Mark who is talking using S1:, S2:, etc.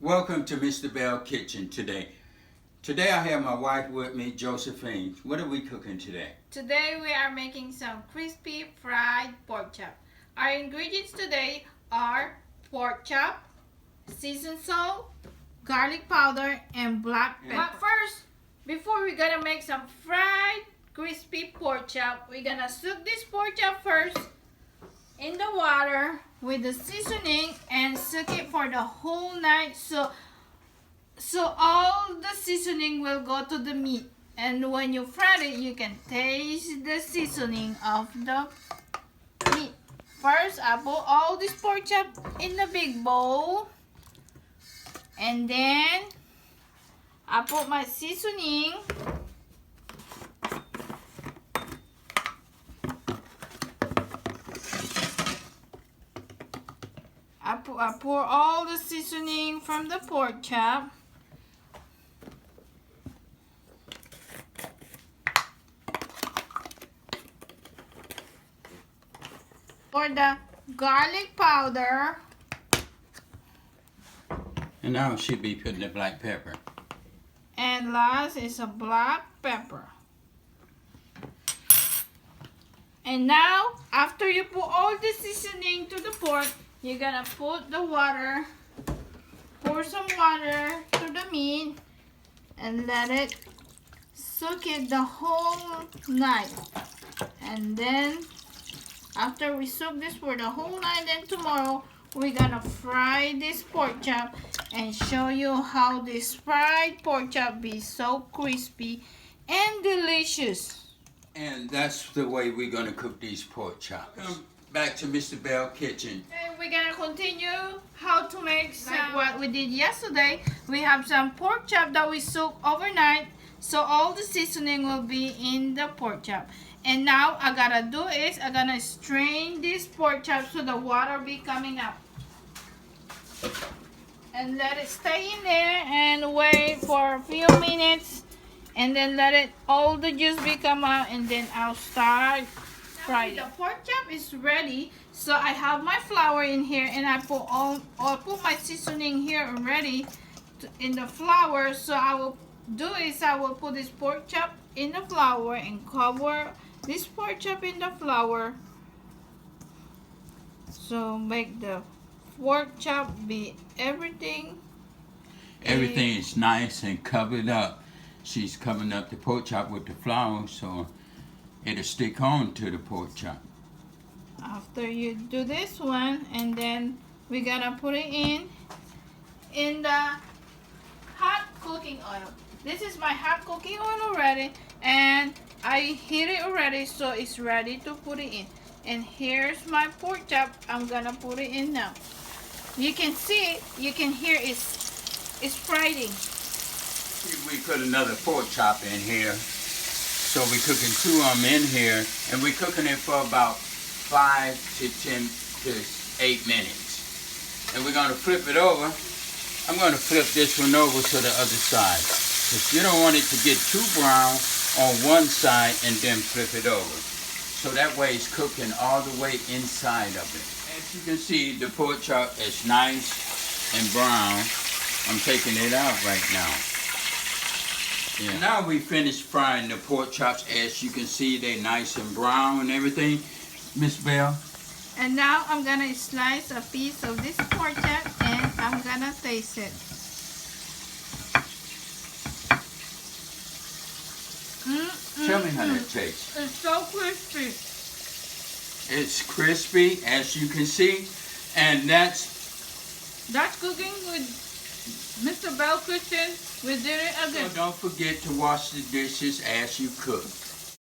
S1: Welcome to Mr.Belle Kitchen today. Today I have my wife with me, Josephine. What are we cooking today?
S2: Today we are making some crispy fried pork chop. Our ingredients today are pork chop, seasoned salt, garlic powder, and black pepper. But first, before we're gonna make some fried crispy pork chop, we're gonna soak this pork chop first in the water with the seasoning and soak it for the whole night so all the seasoning will go to the meat, and when you fry it you can taste the seasoning of the meat. First, I put all this pork chop in the big bowl, and then I put my seasoning. I pour all the seasoning from the pork chop. Pour the garlic powder.
S1: And now she'll be putting the black pepper.
S2: And last is a black pepper. And now, after you put all the seasoning to the pork, you're gonna put the water, pour some water to the meat, and let it soak it the whole night. And then, after we soak this for the whole night, then tomorrow, we're gonna fry this pork chop and show you how this fried pork chop be so crispy and delicious.
S1: And that's the way we're going to cook these pork chops. Welcome back to Mr.Belle Kitchen.
S2: And we're gonna continue how to make like what we did yesterday. We have some pork chop that we soaked overnight, so all the seasoning will be in the pork chop. And now I gotta do is I'm gonna strain this pork chop so the water be coming out, and let it stay in there and wait for a few minutes, and then let it all the juice be come out, and then I'll start frying. The pork chop is ready, so I have my flour in here, and I put my seasoning here already in the flour. So I will do is I will put this pork chop in the flour and cover this pork chop in the flour. So make the pork chop be everything
S1: Everything is nice and covered up. She's covering up the pork chop with the flour so it'll stick on to the pork chop.
S2: After you do this one, and then we're gonna put it in the hot cooking oil. This is my hot cooking oil already, and I heat it already, so it's ready to put it in. And here's my pork chop. I'm gonna put it in now. You can see, you can hear it's frying.
S1: We put another pork chop in here. So we're cooking two of them in here, and we're cooking it for about 5 to 10 to 8 minutes. And we're going to flip it over. I'm going to flip this one over to the other side, because you don't want it to get too brown on one side and then flip it over. So that way it's cooking all the way inside of it. As you can see, the pork chop is nice and brown. I'm taking it out right now. Yeah. Now we finished frying the pork chops. As you can see, they're nice and brown and everything. Miss Belle?
S2: And now I'm gonna slice a piece of this pork chop, and I'm gonna taste it.
S1: Tell me how that tastes.
S2: It's so crispy.
S1: It's crispy, as you can see, and that's
S2: cooking with Mr.Belle Kitchen. We did it again.
S1: So don't forget to wash the dishes as you cook.